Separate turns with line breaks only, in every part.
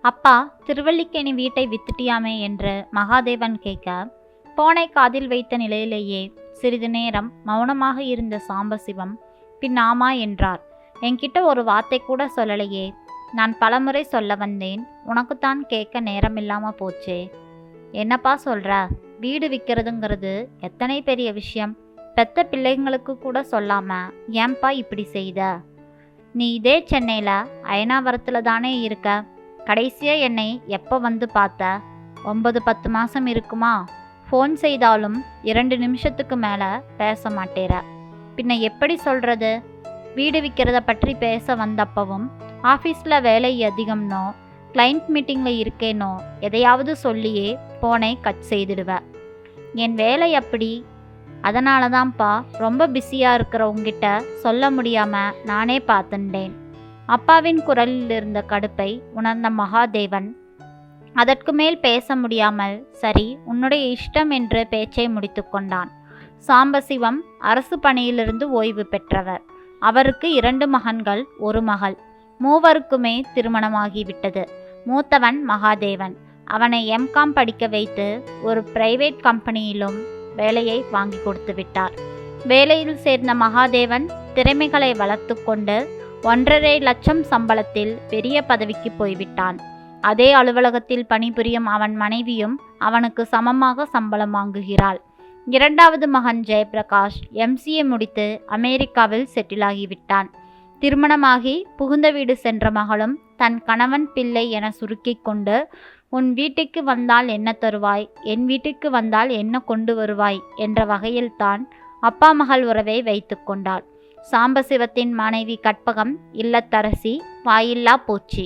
அப்பா, திருவல்லிக்கேணி வீட்டை வித்துட்டியாமே என்று மகாதேவன் கேட்க, போனை காதில் வைத்த நிலையிலேயே சிறிது நேரம் மௌனமாக இருந்த சாம்பசிவம் பின் ஆமா என்றார். என்கிட்ட ஒரு வார்த்தை கூட சொல்லலையே. நான் பலமுறை சொல்ல வந்தேன், உனக்குத்தான் கேட்க நேரமில்லாம போச்சே. என்னப்பா சொல்ற? வீடு விற்கிறதுங்கிறது எத்தனை பெரிய விஷயம். பெத்த பிள்ளைங்களுக்கு கூட சொல்லாம ஏன்பா இப்படி செய்த? நீ இதே சென்னையில அயனாவரத்துல தானே இருக்க. கடைசியா என்னை எப்போ வந்து பார்த்த? 9-10 மாசம் இருக்குமா? ஃபோன் செய்தாலும் 2 நிமிஷத்துக்கு மேலே பேச மாட்டேற. பின்ன எப்படி சொல்றது? வீடு விற்கிறத பற்றி பேச வந்தப்பவும் ஆஃபீஸில் வேலை அதிகம்னோ கிளைண்ட் மீட்டிங்கில் இருக்கேனோ எதையாவது சொல்லியே ஃபோனை கட் செய்திடுவ. என் வேலை அப்படி. அதனால தான்ப்பா ரொம்ப பிஸியாக இருக்கிற உங்ககிட்ட சொல்ல முடியாமல் நானே பார்த்துட்டேன். அப்பாவின் குரலில் இருந்த கடுப்பை உணர்ந்த மகாதேவன் அதற்கு மேல் பேச முடியாமல், சரி, உன்னுடைய இஷ்டம் என்று பேச்சை முடித்து கொண்டான். சாம்பசிவம் அரசு பணியிலிருந்து ஓய்வு பெற்றவர். அவருக்கு 2 மகன்கள், 1 மகள். மூவருக்குமே திருமணமாகிவிட்டது. மூத்தவன் மகாதேவன். அவனை எம்காம் படிக்க வைத்து ஒரு பிரைவேட் கம்பெனியிலும் வேலையை வாங்கி கொடுத்து விட்டார். வேலையில் சேர்ந்த மகாதேவன் திறமைகளை வளர்த்து கொண்டு 1.5 லட்சம் சம்பளத்தில் பெரிய பதவிக்கு போய்விட்டான். அதே அலுவலகத்தில் பணிபுரியும் அவன் மனைவியும் அவனுக்கு சமமாக சம்பளம் வாங்குகிறாள். 2வது மகன் ஜெயபிரகாஷ் MCA முடித்து அமெரிக்காவில் செட்டில் ஆகிவிட்டான். திருமணமாகி புகுந்த வீடு சென்ற மகளும் தன் கணவன் பிள்ளை என சுருக்கி கொண்டு, உன் வீட்டுக்கு வந்தால் என்ன தருவாய், என் வீட்டுக்கு வந்தால் என்ன கொண்டு வருவாய் என்ற வகையில்தான் அப்பா மகள் உறவை வைத்து கொண்டாள். சாம்பசிவத்தின் மனைவி கற்பகம் இல்லத்தரசி, வாயில்லா பூச்சி.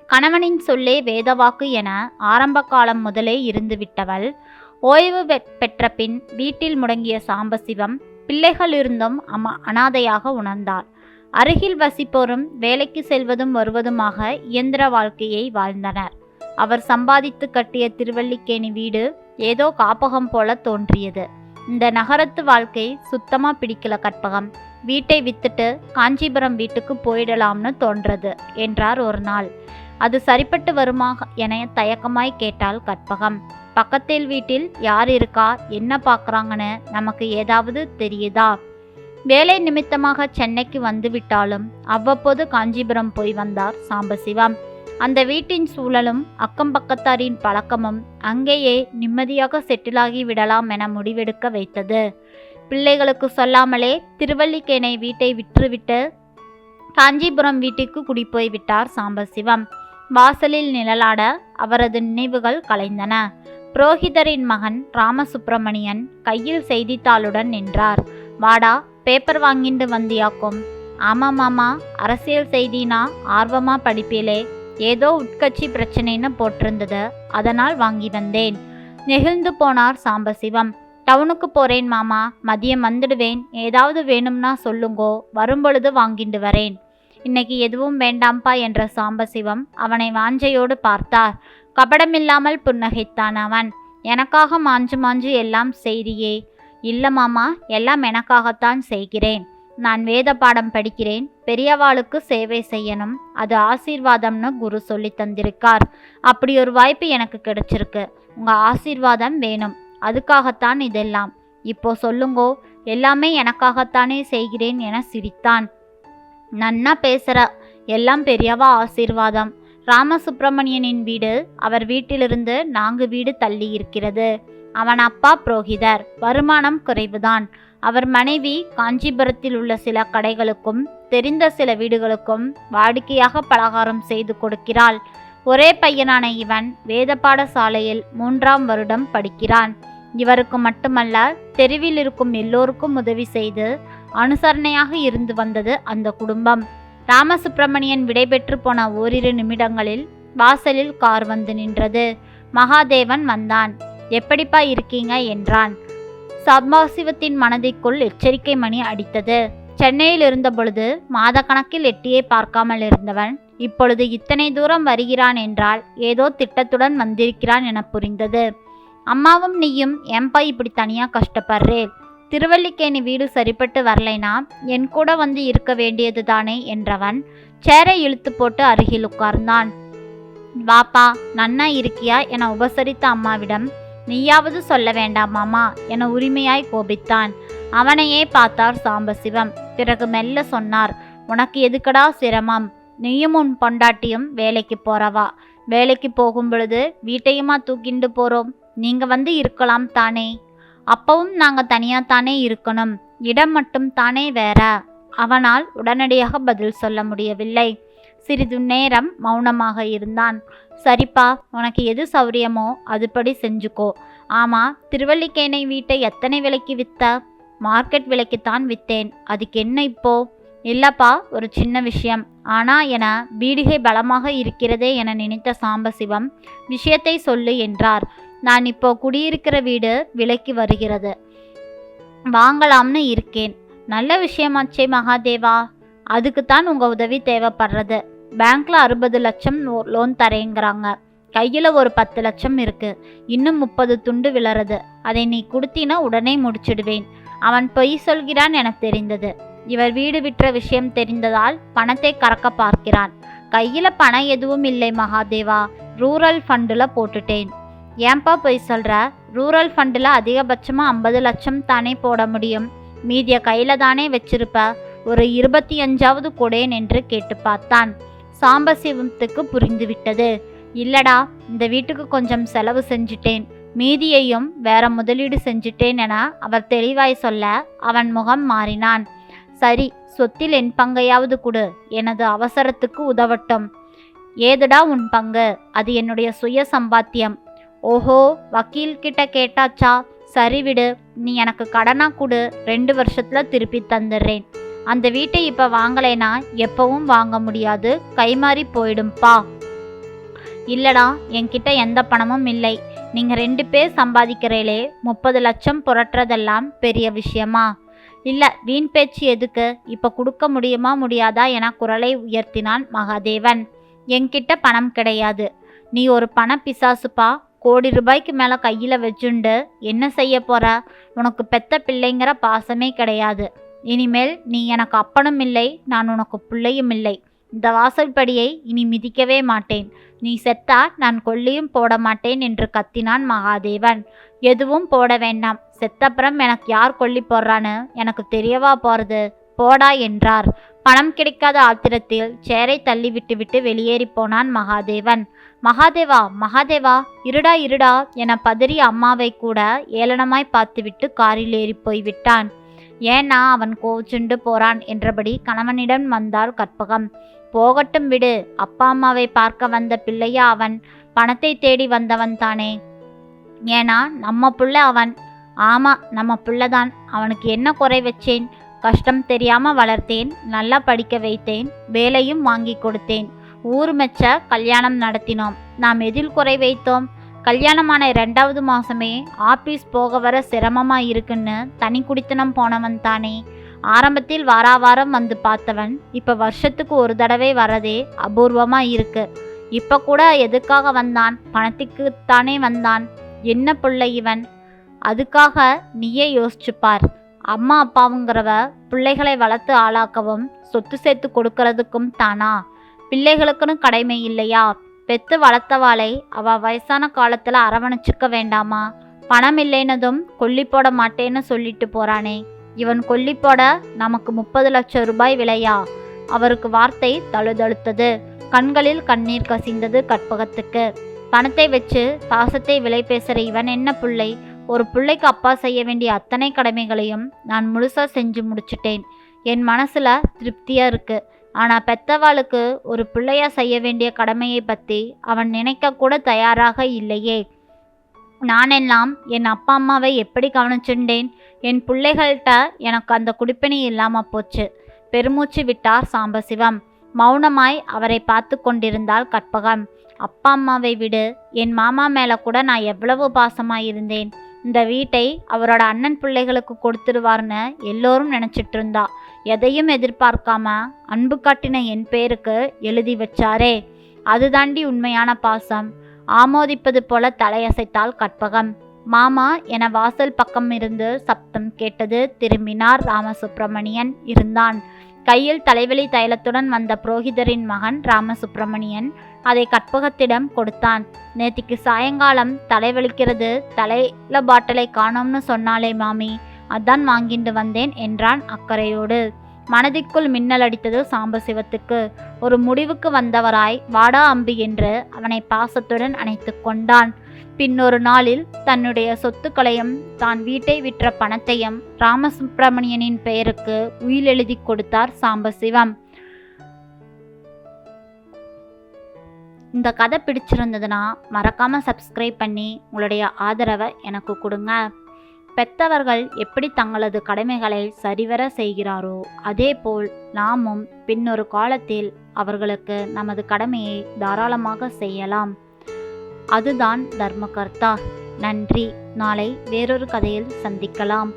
கணவனின் சொல்லே வேதவாக்கு என ஆரம்ப காலம் முதலே இருந்துவிட்டவள். ஓய்வு பெற்ற பின் வீட்டில் முடங்கிய சாம்பசிவம் பிள்ளைகள் இருந்தும் அனாதையாக உணர்ந்தாள். அருகில் வசிப்போரும் வேலைக்கு செல்வதும் வருவதுமாக இயந்திர வாழ்க்கையை வாழ்ந்தனர். அவர் சம்பாதித்து கட்டிய திருவல்லிக்கேணி வீடு ஏதோ காப்பகம் போல தோன்றியது. இந்த நகரத்து வாழ்க்கை சுத்தமா பிடிக்கல கற்பகம். வீட்டை வித்துட்டு காஞ்சிபுரம் வீட்டுக்கு போயிடலாம்னு தோன்றது என்றார் ஒரு நாள். அது சரிப்பட்டு வருமா என தயக்கமாய் கேட்டாள் கற்பகம். பக்கத்தில் வீட்டில் யார் இருக்கா, என்ன பார்க்குறாங்கன்னு நமக்கு ஏதாவது தெரியுதா? வேலை நிமித்தமாக சென்னைக்கு வந்துவிட்டாலும் அவ்வப்போது காஞ்சிபுரம் போய் வந்தார் சாம்பசிவம். அந்த வீட்டின் சூழலும் அக்கம் பக்கத்தாரின் பழக்கமும் அங்கேயே நிம்மதியாக செட்டிலாகி விடலாம் என முடிவெடுக்க வைத்தது. பிள்ளைகளுக்கு சொல்லாமலே திருவல்லிக்கேணி வீட்டை விற்றுவிட்டு காஞ்சிபுரம் வீட்டுக்கு குடிப்போய் விட்டார் சாம்பசிவம். வாசலில் நிழலாட அவரது நினைவுகள் கலைந்தன. புரோகிதரின் மகன் ராமசுப்பிரமணியன் கையில் செய்தித்தாளுடன் நின்றார். வாடா, பேப்பர் வாங்கிட்டு வந்தியாக்கும். ஆமா மாமா, அரசியல் செய்தினா ஆர்வமா படிப்பீலே. ஏதோ உட்கட்சி பிரச்சனைன்னு போட்டிருந்தது, அதனால் வாங்கி வந்தேன். நெகிழ்ந்து போனார் சாம்பசிவம். டவுனுக்கு போறேன் மாமா, மதியம் வந்துடுவேன். ஏதாவது வேணும்னா சொல்லுங்கோ, வரும்பொழுது வாங்கிட்டு வரேன். இன்னைக்கு எதுவும் வேண்டாம்பா என்ற சாம்பசிவம் அவனை வாஞ்சையோடு பார்த்தார். கபடமில்லாமல் புன்னகைத்தான் அவன். எனக்காக மாஞ்சு மாஞ்சு எல்லாம் செய்தியே? இல்ல மாமா, எல்லாம் எனக்காகத்தான் செய்கிறேன். நான் வேத பாடம் படிக்கிறேன். பெரியவாளுக்கு சேவை செய்யணும், அது ஆசீர்வாதம்னு குரு சொல்லி தந்திருக்கார். அப்படி ஒரு வாய்ப்பு எனக்கு கிடைச்சிருக்கு. உங்க ஆசீர்வாதம் வேணும், அதுக்காகத்தான் இதெல்லாம். இப்போ சொல்லுங்கோ, எல்லாமே எனக்காகத்தானே செய்கிறேன் என சிரித்தான். நன்னா பேசுற, எல்லாம் பெரியவா ஆசீர்வாதம். ராமசுப்பிரமணியனின் வீடு அவர் வீட்டிலிருந்து 4 வீடு தள்ளி இருக்கிறது. அவன் அப்பா புரோகிதர், வருமானம் குறைவுதான். அவர் மனைவி காஞ்சிபுரத்தில் உள்ள சில கடைகளுக்கும் தெரிந்த சில வீடுகளுக்கும் வாடிக்கையாக பலகாரம் செய்து கொடுக்கிறாள். ஒரே பையனான இவன் வேத பாடசாலையில் 3ஆம் வருடம் படிக்கிறான். இவருக்கு மட்டுமல்ல, தெருவில் இருக்கும் எல்லோருக்கும் உதவி செய்து அனுசரணையாக இருந்து வந்தது அந்த குடும்பம். ராமசுப்பிரமணியன் விடைபெற்று போன ஓரிரு நிமிடங்களில் வாசலில் கார் வந்து நின்றது. மகாதேவன் வந்தான். எப்படிப்பா இருக்கீங்க என்றான். சாம்பசிவத்தின் மனதிற்குள் எச்சரிக்கை மணி அடித்தது. சென்னையில் இருந்த பொழுது மாதக்கணக்கில் எட்டியே பார்க்காமல் இருந்தவன் இப்பொழுது இத்தனை தூரம் வருகிறான் என்றால் ஏதோ திட்டத்துடன் வந்திருக்கிறான் என புரிந்தது. அம்மாவும் நீயும் ஏன்பா இப்படி தனியா கஷ்டப்படுறே? திருவல்லிக்கேணி வீடு சரிப்பட்டு வரலைனா என் கூட வந்து இருக்க வேண்டியது தானே என்றவன் சேரை இழுத்து போட்டு அருகில் உட்கார்ந்தான். வாப்பா, நன்னா இருக்கியா என உபசரித்த அம்மாவிடம், நீயாவது சொல்ல வேண்டாமாமா என உரிமையாய் கோபித்தான். அவனையே பார்த்தார் சாம்பசிவம். பிறகு மெல்ல சொன்னார், உனக்கு எதுக்கடா சிரமம்? நீயும் உன் பொண்டாட்டியும் வேலைக்கு போறவா. வேலைக்கு போகும் பொழுது வீட்டையுமா தூக்கிண்டு போறோம்? நீங்க வந்து இருக்கலாம் தானே? அப்பவும் நாங்க தனியா தானே இருக்கணும், இடம் மட்டும் தானே வேற. அவனால் உடனடியாக பதில் சொல்ல முடியவில்லை. சிறிது நேரம் மௌனமாக இருந்தான். சரிப்பா, உனக்கு எது சௌரியமோ அதுபடி செஞ்சுக்கோ. ஆமா, திருவல்லிக்கேணி வீட்டை எத்தனை விலைக்கு வித்த? மார்க்கெட் விலைக்குத்தான் வித்தேன். அதுக்கு என்ன இப்போ? இல்லப்பா, ஒரு சின்ன விஷயம் ஆனா என பீடிகை பலமாக இருக்கிறதே என நினைத்த சாம்பசிவம், விஷயத்தை சொல்லு என்றார். நான் இப்போ குடியிருக்கிற வீடு விலைக்கு வருகிறது, வாங்கலாம்னு இருக்கேன். நல்ல விஷயமாச்சே மகாதேவா. அதுக்குத்தான் உங்க உதவி தேவைப்படுறது. பேங்க்ல 60 லட்சம் லோன் தரேங்கிறாங்க. கையில் ஒரு 10 லட்சம் இருக்கு. இன்னும் 30 துண்டு விழறது. அதை நீ கொடுத்தினா உடனே முடிச்சிடுவேன். அவன் பொய் சொல்கிறான் என தெரிந்தது. இவர் வீடு விற்ற விஷயம் தெரிந்ததால் பணத்தை கறக்க பார்க்கிறான். கையில் பணம் எதுவும் இல்லை மகாதேவா, ரூரல் ஃபண்டில் போட்டுட்டேன். ஏன்பா பொய் சொல்ற? ரூரல் ஃபண்டில் அதிகபட்சமாக 50 லட்சம் தானே போட முடியும். மீதிய கையில் தானே வச்சிருப்ப. ஒரு 25ஆவது கொடேன் என்று கேட்டு பார்த்தான். சாம்பசிவத்துக்கு புரிந்துவிட்டது. இல்லடா, இந்த வீட்டுக்கு கொஞ்சம் செலவு செஞ்சிட்டேன், மீதியையும் வேற முதலீடு செஞ்சிட்டேன் என அவர் தெளிவாய் சொல்ல அவன் முகம் மாறினான். சரி, சொத்தில் என் பங்கையாவது கொடு, எனது அவசரத்துக்கு உதவட்டும். ஏதுடா உன் பங்கு? அது என்னுடைய சுய சம்பாத்தியம். ஓஹோ, வக்கீல் கிட்ட கேட்டாச்சா? சரி விடு, நீ எனக்கு கடனா கொடு, 2 வருஷத்துல திருப்பி தந்துடுறேன். அந்த வீட்டை இப்ப வாங்கலைனா எப்பவும் வாங்க முடியாது, கைமாறி போயிடும்பா. இல்லடா, என்கிட்ட எந்த பணமும் இல்லை. நீங்க 2 பேர் சம்பாதிக்கிறீங்களே, 30 லட்சம் புரட்டுறதெல்லாம் பெரிய விஷயமா? இல்ல, வீண் பேச்சு எதுக்கு? இப்ப கொடுக்க முடியுமா முடியாதா என குரலை உயர்த்தினான் மகாதேவன். என்கிட்ட பணம் கிடையாது. நீ ஒரு பண பிசாசுப்பா. கோடி ரூபாய்க்கு மேல கையில வச்சுண்டு என்ன செய்ய போற? உனக்கு பெத்த பிள்ளைங்கிற பாசமே கிடையாது. இனிமேல் நீ எனக்கு அப்பனும் இல்லை, நான் உனக்கு பிள்ளையும் இல்லை. இந்த வாசல்படியை இனி மிதிக்கவே மாட்டேன். நீ செத்தா நான் கொல்லியும் போட மாட்டேன் என்று கத்தினான் மகாதேவன். எதுவும் போட வேண்டாம். செத்தப்புறம் எனக்கு யார் கொல்லி போடுறான்னு எனக்கு தெரியவா போறது? போடா என்றார். பணம் கிடைக்காத ஆத்திரத்தில் சேரை தள்ளி விட்டு வெளியேறி போனான் மகாதேவன். மகாதேவா, மகாதேவா, இருடா இருடா என பதறி அம்மாவை கூட ஏளனமாய் பார்த்துவிட்டு காரில் ஏறி போய்விட்டான். ஏன்னா அவன் கோச்சுண்டு போறான் என்றபடி கணவனிடம் வந்தாள் கற்பகம். போகட்டும் விடு, அப்பா அம்மாவை பார்க்க வந்த பிள்ளையா அவன்? பணத்தை தேடி வந்தவன் தானே. ஏன்னா நம்ம புள்ள அவன். ஆமா, நம்ம புள்ளதான். அவனுக்கு என்ன குறை வச்சேன்? கஷ்டம் தெரியாம வளர்த்தேன், நல்லா படிக்க வைத்தேன், வேலையும் வாங்கி கொடுத்தேன், ஊர் மெச்ச கல்யாணம் நடத்தினோம். நாம் எதில் குறை வைத்தோம்? கல்யாணமான 2வது மாசமே ஆபீஸ் போக வர சிரமமா இருக்குன்னு தனி குடித்தனம் போனவன் தானே. ஆரம்பத்தில் வாராவாரம் வந்து பார்த்தவன் இப்ப வருஷத்துக்கு ஒரு தடவை வரதே அபூர்வமா இருக்கு. இப்ப கூட எதுக்காக வந்தான்? பணத்துக்குத்தானே வந்தான். என்ன பிள்ளை இவன்? அதுக்காக நீயே யோசிச்சுப்பார். அம்மா அப்பாவுங்கிறவ பிள்ளைகளை வளர்த்து ஆளாக்கவும் சொத்து சேர்த்து கொடுக்கறதுக்கும் தானா? பிள்ளைகளுக்குன்னு கடமை இல்லையா? பெத்து வளர்த்தவாளை அவ வயசான காலத்துல அரவணைச்சுக்க வேண்டாமா? பணம் இல்லைனதும் கொல்லி போட மாட்டேன்னு சொல்லிட்டு போறானே. இவன் கொல்லி போட நமக்கு 30 லட்சம் ரூபாய் விலையா? அவருக்கு வார்த்தை தழுதழுத்தது. கண்களில் கண்ணீர் கசிந்தது கற்பகத்துக்கு. பணத்தை வச்சு பாசத்தை விலை பேசுற இவன் என்ன பிள்ளை? ஒரு பிள்ளைக்கு அப்பா செய்ய வேண்டிய அத்தனை கடமைகளையும் நான் முழுசா செஞ்சு முடிச்சிட்டேன். என் மனசுல திருப்தியா இருக்கு. ஆனா பெத்தவாளுக்கு ஒரு பிள்ளையா செய்ய வேண்டிய கடமையை பத்தி அவன் நினைக்க கூட தயாராக இல்லையே. நானெல்லாம் என் அப்பா அம்மாவை எப்படி கவனிச்சுட்டேன்? என் பிள்ளைகள்கிட்ட எனக்கு அந்த குடிப்பினை இல்லாம போச்சு. பெருமூச்சு விட்டார் சாம்பசிவம். மௌனமாய் அவரை பார்த்து கொண்டிருந்தாள் கற்பகம். அப்பா அம்மாவை விடு, என் மாமா மேல கூட நான் எவ்வளவு பாசமாய் இருந்தேன். இந்த வீட்டை அவரோட அண்ணன் பிள்ளைகளுக்கு கொடுத்துருவார்னு எல்லோரும் நினைச்சிட்டு இருந்தா. எதையும் எதிர்பார்க்காம அன்பு காட்டின என் பேருக்கு எழுதி வச்சாரே, அதுதாண்டி உண்மையான பாசம். ஆமோதிப்பது போல தலையசைத்தாள் கற்பகம். மாமா என வாசல் பக்கம் இருந்து சப்தம் கேட்டது. திரும்பினார். ராமசுப்பிரமணியன் இருந்தான். கையில் தலைவலி தைலத்துடன் வந்த புரோகிதரின் மகன் ராமசுப்பிரமணியன் அதை கற்பகத்திடம் கொடுத்தான். நேத்திக்கு சாயங்காலம் தலைவலிக்கிறது, தலையில பாட்டிலை காணோம்னு சொன்னாலே மாமி, அதான் வாங்கிட்டு வந்தேன் என்றான் அக்கறையோடு. மனதிற்குள் மின்னல் அடித்தது சாம்பசிவத்துக்கு. ஒரு முடிவுக்கு வந்தவராய் வாடா அம்பி என்று அவனை பாசத்துடன் அணைத்து கொண்டான். பின்னொரு நாளில் தன்னுடைய சொத்துக்களையும் தான் வீட்டை விற்ற பணத்தையும் ராமசுப்பிரமணியனின் பெயருக்கு உயில் எழுதி கொடுத்தார் சாம்பசிவம். இந்த கதை பிடிச்சிருந்ததுன்னா மறக்காம சப்ஸ்கிரைப் பண்ணி உங்களுடைய ஆதரவை எனக்கு கொடுங்க. பெத்தவர்கள் எப்படி தங்களது கடமைகளை சரிவர செய்கிறாரோ அதேபோல் நாமும் பின்னொரு காலத்தில் அவர்களுக்கு நமது கடமையை தாராளமாக செய்யலாம். அதுதான் தர்மகர்த்தா. நன்றி. நாளை வேறொரு கதையில் சந்திக்கலாம்.